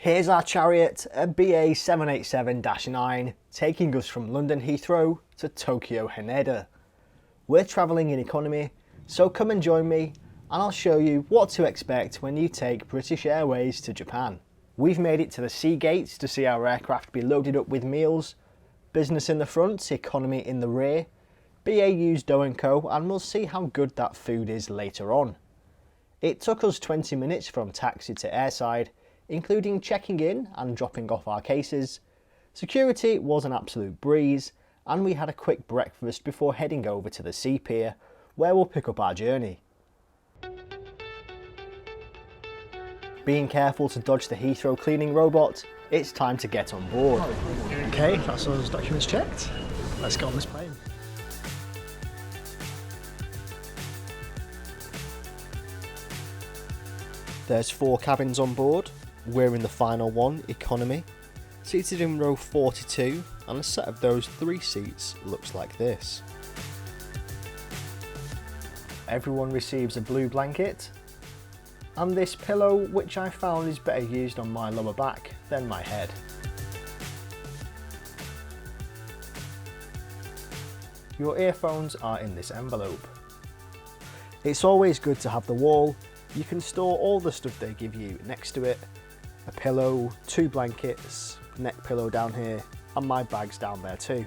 Here's our chariot, a BA 787-9, taking us from London Heathrow to Tokyo Haneda. We're travelling in economy, so come and join me and I'll show you what to expect when you take British Airways to Japan. We've made it to the sea gates to see our aircraft be loaded up with meals, business in the front, economy in the rear, BAU's do&co, and we'll see how good that food is later on. It took us 20 minutes from taxi to airside, including checking in and dropping off our cases. Security was an absolute breeze, and we had a quick breakfast before heading over to the sea pier, where we'll pick up our journey. Being careful to dodge the Heathrow cleaning robot, it's time to get on board. Okay, that's all those documents checked. Let's get on this plane. There's 4 cabins on board. We're in the final one, economy, seated in row 42, and a set of those 3 seats looks like this. Everyone receives a blue blanket, and this pillow, which I found is better used on my lower back than my head. Your earphones are in this envelope. It's always good to have the wall. You can store all the stuff they give you next to it. A pillow, 2 blankets, neck pillow down here, and my bag's down there too.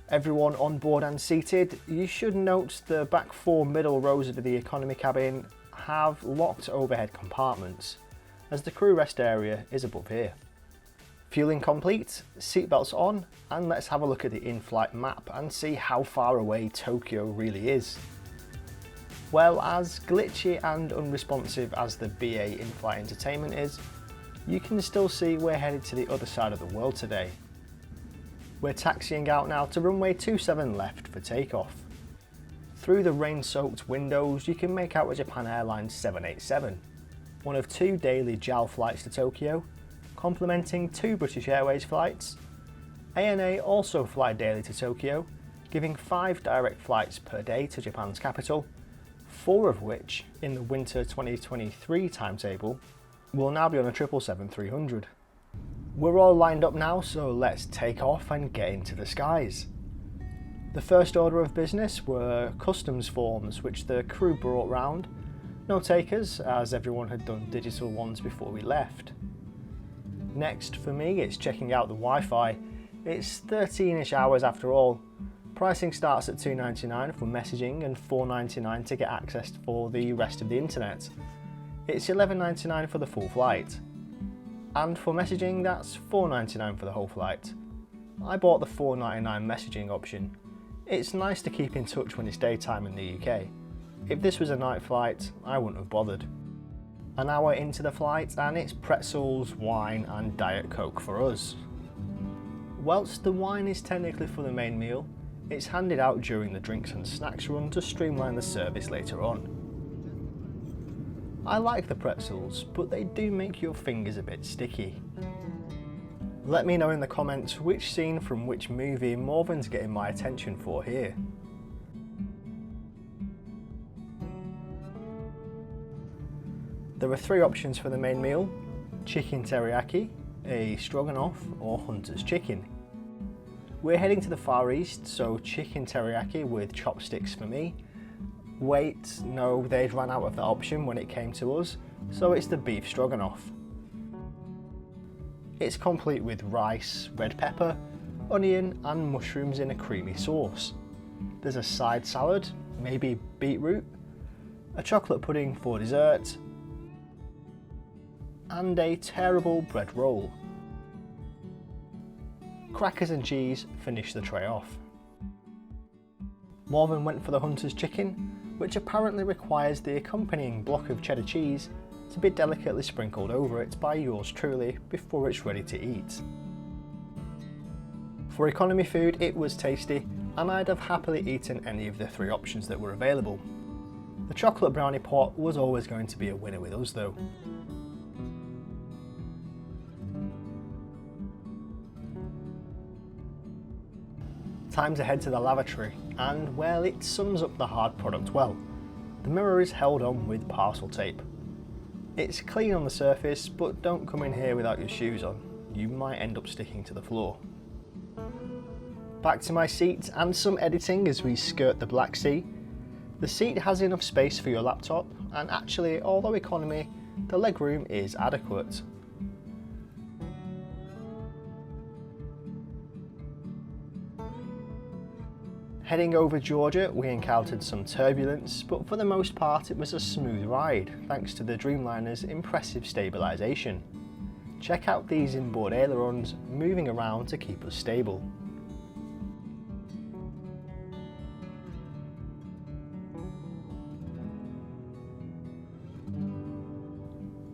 Everyone on board and seated. You should note the back 4 middle rows of the economy cabin have locked overhead compartments, as the crew rest area is above here. Fueling complete, seatbelts on, and let's have a look at the in-flight map and see how far away Tokyo really is. Well, as glitchy and unresponsive as the BA in-flight entertainment is, you can still see we're headed to the other side of the world today. We're taxiing out now to runway 27 left for takeoff. Through the rain-soaked windows, you can make out a Japan Airlines 787, one of 2 daily JAL flights to Tokyo, complementing 2 British Airways flights. ANA also fly daily to Tokyo, giving 5 direct flights per day to Japan's capital, 4 of which, in the winter 2023 timetable, will now be on a 777-300. We're all lined up now, so let's take off and get into the skies. The first order of business were customs forms, which the crew brought round. No takers, as everyone had done digital ones before we left. Next, for me, it's checking out the Wi-Fi. It's 13-ish hours after all. Pricing starts at $2.99 for messaging and $4.99 to get access for the rest of the internet. It's $11.99 for the full flight. And for messaging, that's $4.99 for the whole flight. I bought the $4.99 messaging option. It's nice to keep in touch when it's daytime in the UK. If this was a night flight, I wouldn't have bothered. An hour into the flight and it's pretzels, wine and Diet Coke for us. Whilst the wine is technically for the main meal, it's handed out during the drinks and snacks run to streamline the service later on. I like the pretzels, but they do make your fingers a bit sticky. Let me know in the comments which scene from which movie Morven's getting my attention for here. There are 3 options for the main meal: chicken teriyaki, a stroganoff, or hunter's chicken. We're heading to the Far East, so chicken teriyaki with chopsticks for me. Wait, no, they'd run out of that option when it came to us, so it's the beef stroganoff. It's complete with rice, red pepper, onion and mushrooms in a creamy sauce. There's a side salad, maybe beetroot, a chocolate pudding for dessert, and a terrible bread roll. Crackers and cheese finish the tray off. Morven went for the hunter's chicken, which apparently requires the accompanying block of cheddar cheese to be delicately sprinkled over it by yours truly before it's ready to eat. For economy food, it was tasty, and I'd have happily eaten any of the 3 options that were available. The chocolate brownie pot was always going to be a winner with us though. Time to head to the lavatory, and well, it sums up the hard product well. The mirror is held on with parcel tape. It's clean on the surface, but don't come in here without your shoes on. You might end up sticking to the floor. Back to my seat and some editing as we skirt the Black Sea. The seat has enough space for your laptop, and actually, although economy, the legroom is adequate. Heading over Georgia, we encountered some turbulence, but for the most part it was a smooth ride, thanks to the Dreamliner's impressive stabilisation. Check out these inboard ailerons moving around to keep us stable.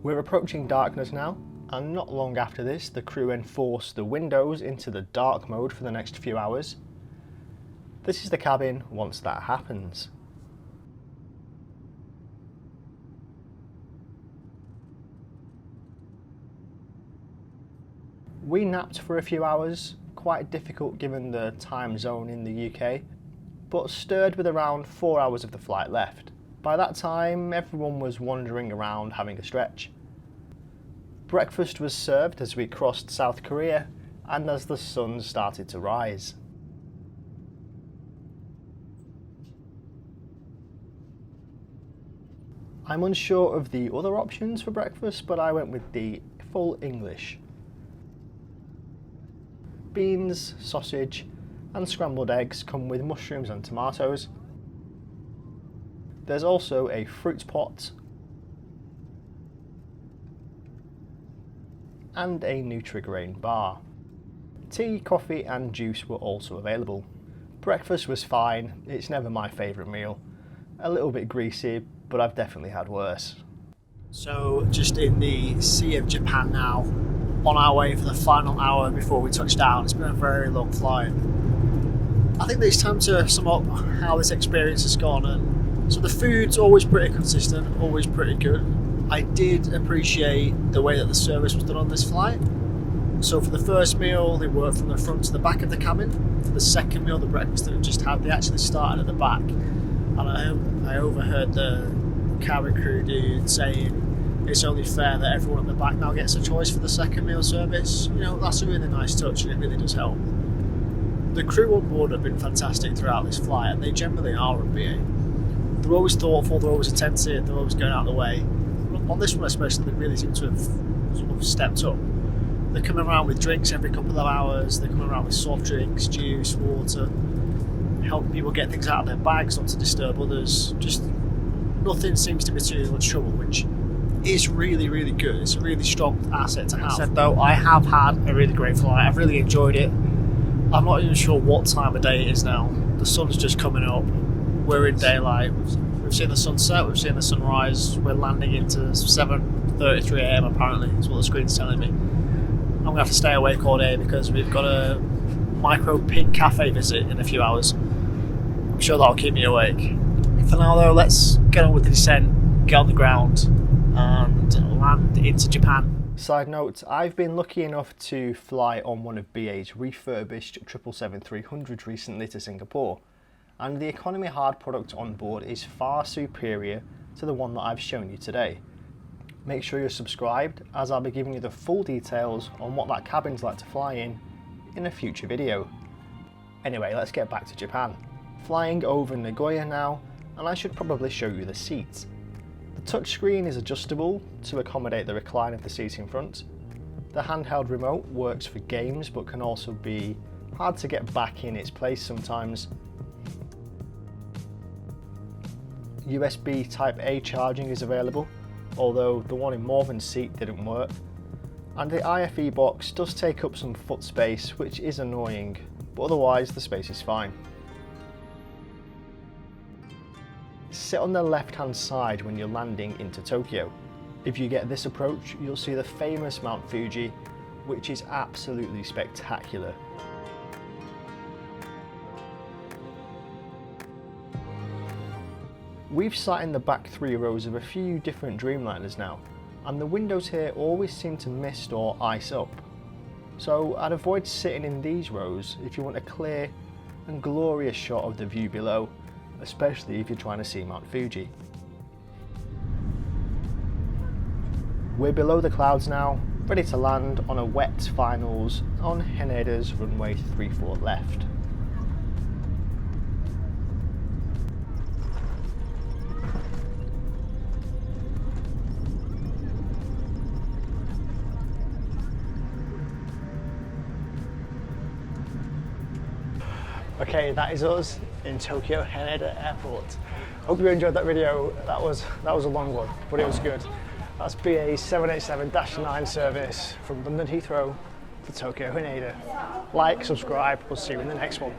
We're approaching darkness now, and not long after this the crew enforced the windows into the dark mode for the next few hours. This is the cabin once that happens. We napped for a few hours, quite difficult given the time zone in the UK, but stirred with around 4 hours of the flight left. By that time, everyone was wandering around having a stretch. Breakfast was served as we crossed South Korea and as the sun started to rise. I'm unsure of the other options for breakfast, but I went with the full English. Beans, sausage and scrambled eggs come with mushrooms and tomatoes. There's also a fruit pot and a Nutri-Grain bar. Tea, coffee and juice were also available. Breakfast was fine, it's never my favourite meal. A little bit greasy, but I've definitely had worse. So just in the Sea of Japan now, on our way for the final hour before we touch down. It's been a very long flight. I think that it's time to sum up how this experience has gone. And so the food's always pretty consistent, always pretty good. I did appreciate the way that the service was done on this flight. So for the first meal, they worked from the front to the back of the cabin. For the second meal, the breakfast that we just had, they actually started at the back. And I overheard the cabin crew dude saying it's only fair that everyone at the back now gets a choice for the second meal service. You know, that's a really nice touch and it really does help. The crew on board have been fantastic throughout this flight, and they generally are at BA. They're always thoughtful, they're always attentive, they're always going out of the way. On this one especially, they really seem to have sort of stepped up. They're coming around with drinks every couple of hours, they're coming around with soft drinks, juice, water, helping people get things out of their bags not to disturb others. Just nothing seems to be too much trouble, which is really, really good. It's a really strong asset to have. Said though, I have had a really great flight. I've really enjoyed it. I'm not even sure what time of day it is now. The sun's just coming up. We're in daylight. We've seen the sunset, we've seen the sunrise. We're landing into 7:33 AM apparently, is what the screen's telling me. I'm going to have to stay awake all day because we've got a micro pink cafe visit in a few hours. I'm sure that'll keep me awake. For now though, let's get on with the descent, get on the ground and land into Japan. Side note, I've been lucky enough to fly on one of BA's refurbished 777-300s recently to Singapore, and the economy hard product on board is far superior to the one that I've shown you today. Make sure you're subscribed, as I'll be giving you the full details on what that cabin's like to fly in a future video. Anyway, let's get back to Japan. Flying over Nagoya now, and I should probably show you the seats. The touchscreen is adjustable to accommodate the recline of the seat in front. The handheld remote works for games but can also be hard to get back in its place sometimes. USB Type A charging is available, although the one in Morven's seat didn't work. And the IFE box does take up some foot space, which is annoying, but otherwise the space is fine. Sit on the left hand side when you're landing into Tokyo. If you get this approach, you'll see the famous Mount Fuji, which is absolutely spectacular. We've sat in the back 3 rows of a few different Dreamliners now, and the windows here always seem to mist or ice up. So I'd avoid sitting in these rows if you want a clear and glorious shot of the view below, especially if you're trying to see Mount Fuji. We're below the clouds now, ready to land on a wet finals on Haneda's runway 34 left. Okay, that is us in Tokyo Haneda Airport. Hope you enjoyed that video. That was a long one, but it was good. That's BA 787-9 service from London Heathrow to Tokyo Haneda. Like, subscribe, we'll see you in the next one.